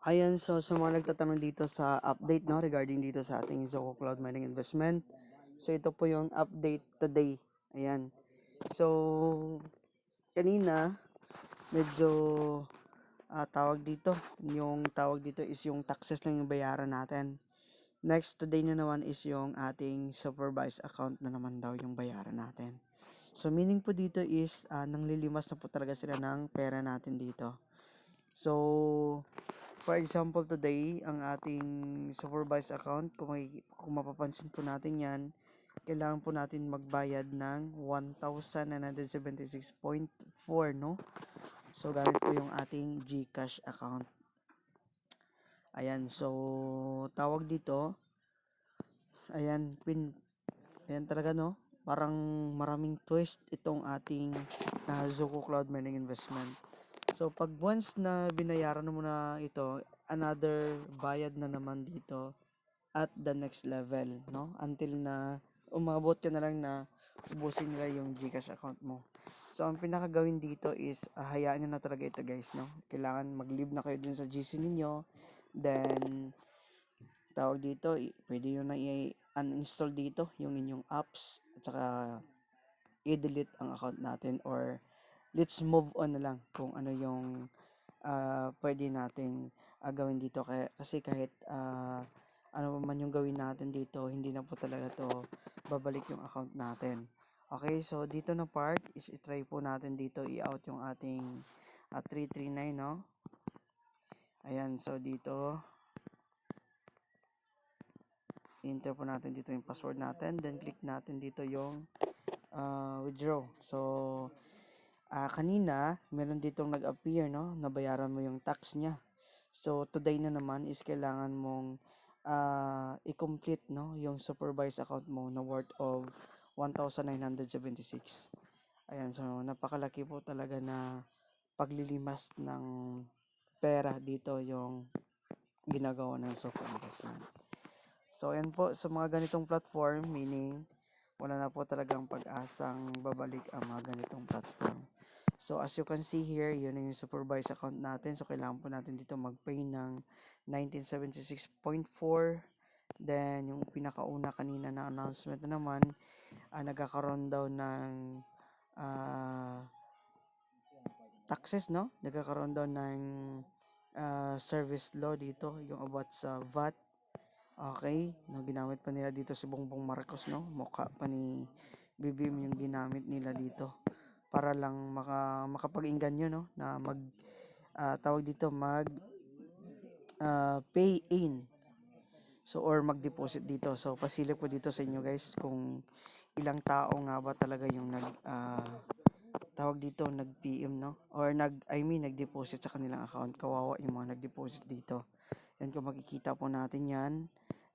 Ayan, so sa mga nagtatanong dito sa update no regarding dito sa ating Zoco Cloud Mining Investment. So ito po yung update today. Ayan. So kanina medyo tawag dito, yung tawag dito is yung taxes lang yung bayaran natin. Next today na naman is yung ating supervised account na naman daw yung bayaran natin. So meaning po dito is nanglilimas na po talaga sila ng pera natin dito. So for example, today, ang ating supervised account, kung mapapansin po natin yan, kailangan po natin magbayad ng 1,976.4, no? So, gamit po yung ating GCash account. Ayan, so, tawag dito, ayan, ayan talaga, no? Parang maraming twist itong ating Zoco Cloud Mining Investment. So, pag once na binayaran mo na ito, another bayad na naman dito at the next level, no? Until na umabot ka na lang na ubusin nila yung GCash account mo. So, ang pinakagawin dito is hayaan nyo na talaga ito guys, no? Kailangan mag-leave na kayo dun sa GC ninyo. Then, tawag dito, pwede nyo na i-uninstall dito yung inyong apps at saka i-delete ang account natin or let's move on na lang kung ano yung pwede nating gawin dito kasi kahit ano man yung gawin natin dito, hindi na po talaga to babalik yung account natin. Okay, so dito na part is i-try po natin dito i-out yung ating 339, no? Ayan, so dito enter po natin dito yung password natin, then click natin dito yung withdraw. So kanina meron ditong nag-appear, no? Nabayaran mo yung tax niya. So today na naman is kailangan mong i-complete, no, yung supervised account mo na worth of 1,976. Ayan, so napakalaki po talaga na paglilimas ng pera dito yung ginagawa ng Sofa Investment. So ayan po, sa mga ganitong platform, meaning wala na po talagang pag-asang babalik ang mga ganitong platform. So as you can see here, yun na yung supervised account natin. So kailangan po natin dito mag-pay ng 1976.4. Then yung pinakauna kanina na announcement na naman, nagkakaroon daw ng taxes, no? Nagkakaroon daw ng service law dito, yung about sa VAT. Okay, no, ginamit pa nila dito si Bongbong Marcos, no? Mukha pa ni BBM yung ginamit nila dito para lang makapag-inganyo, no, na tawag dito mag pay in, so or mag-deposit dito. So pasilip ko dito sa inyo guys kung ilang tao nga ba talaga yung tawag dito nag-PM, no, or nag-deposit sa kanilang account. Kawawa yung mga nag-deposit dito. Yan, kung makikita po natin yan,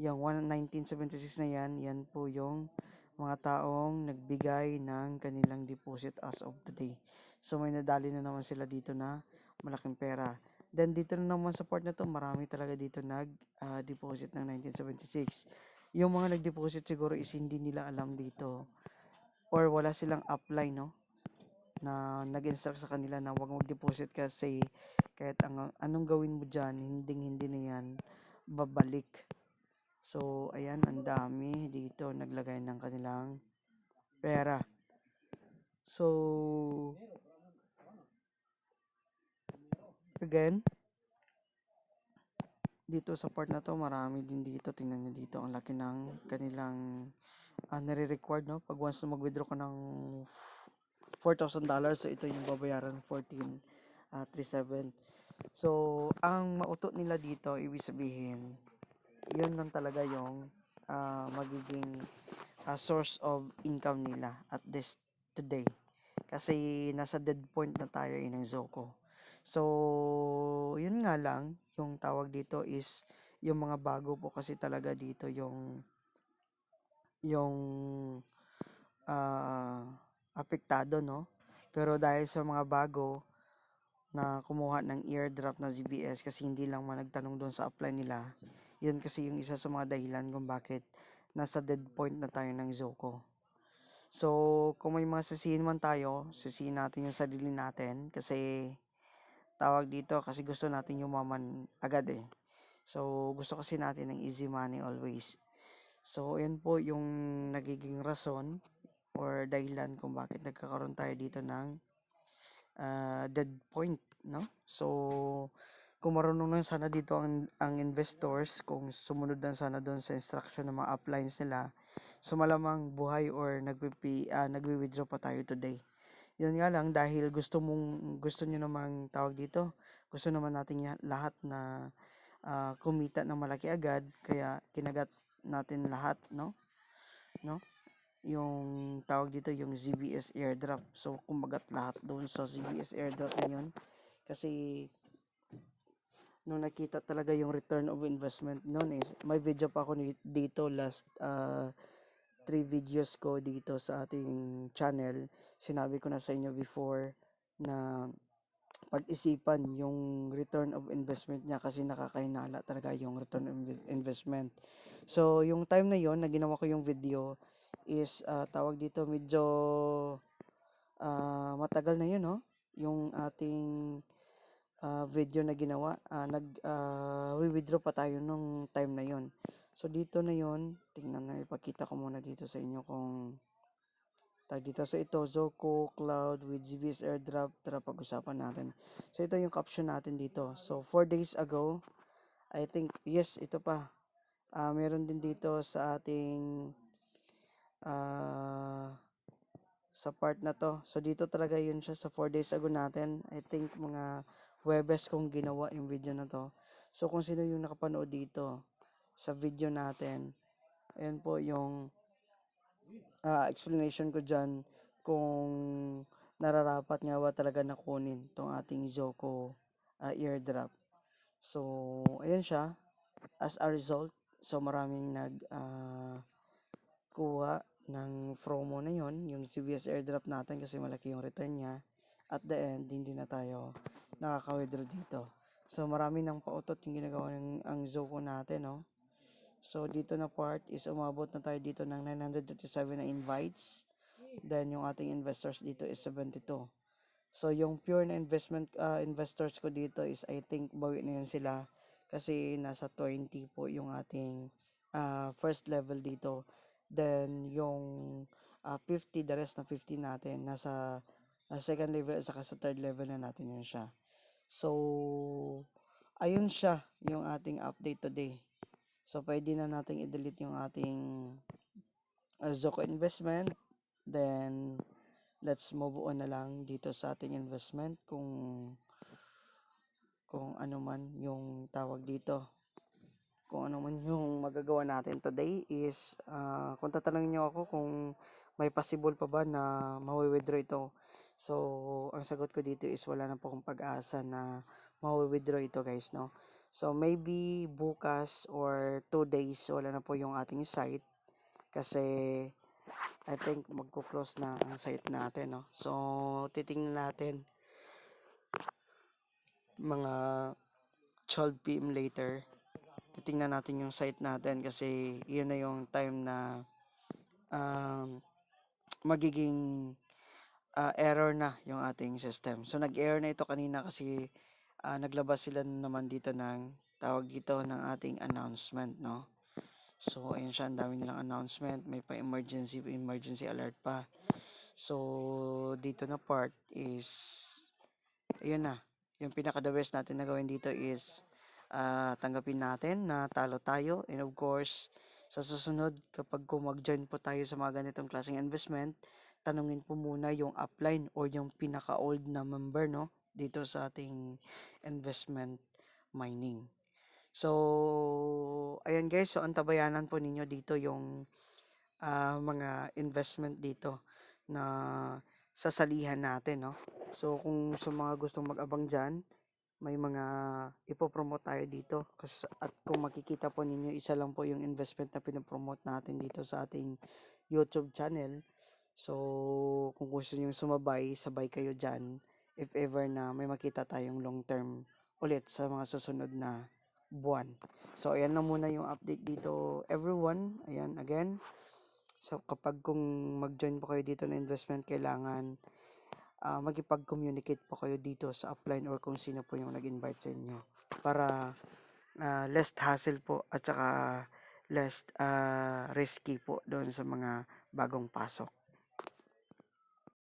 yung 1976 na yan po yung mga taong nagbigay ng kanilang deposit as of today. So may nadali na naman sila dito na malaking pera. Then dito na naman sa part na to, marami talaga dito nag-deposit ng 1976. Yung mga nag-deposit siguro is hindi nila alam dito or wala silang upline, no, na nag-instruct sa kanila na huwag mag-deposit kasi kahit anong gawin mo dyan, hindi na yan babalik. So, ayan, ang dami dito naglagay ng kanilang pera. So, again, dito sa part na to, marami din dito. Tingnan nyo dito, ang laki ng kanilang nare-record, no? Pag once na mag-withdraw ka ng $4,000, so ito yung babayaran 1437. So, ang mautot nila dito, ibig sabihin, yun lang talaga yung magiging source of income nila at this today. Kasi nasa dead point na tayo ng Zoco. So, yun nga lang, yung tawag dito is yung mga bago po kasi talaga dito yung apektado, no? Pero dahil sa mga bago na kumuha ng airdrop na ZBS kasi hindi lang man nagtanong doon sa apply nila, yun kasi yung isa sa mga dahilan kung bakit nasa dead point na tayo ng Zoco. So, kung may mga sisihin man tayo, sisihin natin yung sarili natin kasi tawag dito kasi gusto natin yumaman agad eh. So, gusto kasi natin ng easy money always. So, yan po yung nagiging rason or dahilan kung bakit nagkakaroon tayo dito ng dead point, no? So, kung marunong lang sana dito ang investors, kung sumunod lang sana doon sa instruction ng mga uplines nila, so malamang buhay or nagwi-withdraw pa tayo today. Yun nga lang, dahil gusto nyo namang tawag dito, gusto naman natin lahat na kumita ng malaki agad, kaya kinagat natin lahat, no? Yung tawag dito yung ZBS airdrop. So kumagat lahat doon sa ZBS airdrop na yun. Kasi nung nakita talaga yung return of investment noon may video pa ako dito last 3 videos ko dito sa ating channel. Sinabi ko na sa inyo before na pag-isipan yung return of investment niya kasi nakakahinala talaga yung return of investment. So, yung time na yon na ginawa ko yung video is tawag dito medyo matagal na yun, no? Yung ating video na ginawa, withdraw pa tayo nung time na yon. So, dito na yon tingnan na, ipakita ko muna dito sa inyo kung tag dito sa ito, Zoco Cloud with GBS Airdrop. Tara pag-usapan natin. So, ito yung caption natin dito. So, 4 days ago, I think, yes, ito pa. Meron din dito sa ating sa part na to. So, dito talaga yun siya sa 4 days ago natin. I think mga Webes kong ginawa yung video na to. So, kung sino yung nakapanood dito sa video natin, ayan po yung explanation ko dyan kung nararapat nga ba talaga na kunin itong ating Zoco airdrop. So, ayan siya. As a result, so maraming kuha ng promo na yon yung CBS airdrop natin kasi malaki yung return niya. At the end, hindi na tayo nakaka-withdraw dito. So, marami ng pautot yung ginagawa ng ang Zoco natin, no? So, dito na part is umabot na tayo dito ng 937 na invites. Then, yung ating investors dito is 72. So, yung pure na investors ko dito is I think bawi na yun sila kasi nasa 20 po yung ating first level dito. Then, yung 50, the rest na 50 natin, nasa second level at saka sa third level na natin yun siya. So, ayun siya yung ating update today. So, pwede na natin i-delete yung ating Zoco investment. Then, let's move on na lang dito sa ating investment kung ano man yung tawag dito. Kung ano man yung magagawa natin today is kung tatanungin nyo ako kung may possible pa ba na mawi-withdraw ito. So, ang sagot ko dito is wala na po akong pag-asa na mawi-withdraw ito guys, no? So, maybe bukas or 2 days wala na po yung ating site kasi I think magko-close na ang site natin, no? So, titingnan natin mga 12 PM later. Titingnan natin yung site natin kasi yun na yung time na magiging error na yung ating system. So, nag-error na ito kanina kasi naglabas sila naman dito ng tawag dito ng ating announcement, no? So, ayun siya, ang dami nilang announcement, may pa emergency alert pa. So, dito na part is ayun na, yung pinaka the best natin na gawin dito is tanggapin natin na talo tayo, and of course sa susunod kapag mag-join po tayo sa mga ganitong klaseng investment, tanungin po muna yung upline or yung pinaka old na member, no, dito sa ating investment mining. So, ayan guys, so antabayanan po ninyo dito yung mga investment dito na sasalihan natin, no? So, kung sa mga gustong mag-abang dyan, may mga ipopromote tayo dito. At kung makikita po ninyo, isa lang po yung investment na pinopromote natin dito sa ating YouTube channel. So, kung gusto nyo sumabay, sabay kayo dyan. If ever na may makita tayong long term ulit sa mga susunod na buwan. So, ayan lang muna yung update dito, everyone. Ayan, again. So, kapag kung mag-join po kayo dito na investment, kailangan makipag-communicate po kayo dito sa upline or kung sino po yung nag-invite sa inyo para less hassle po at saka less risky po doon sa mga bagong pasok.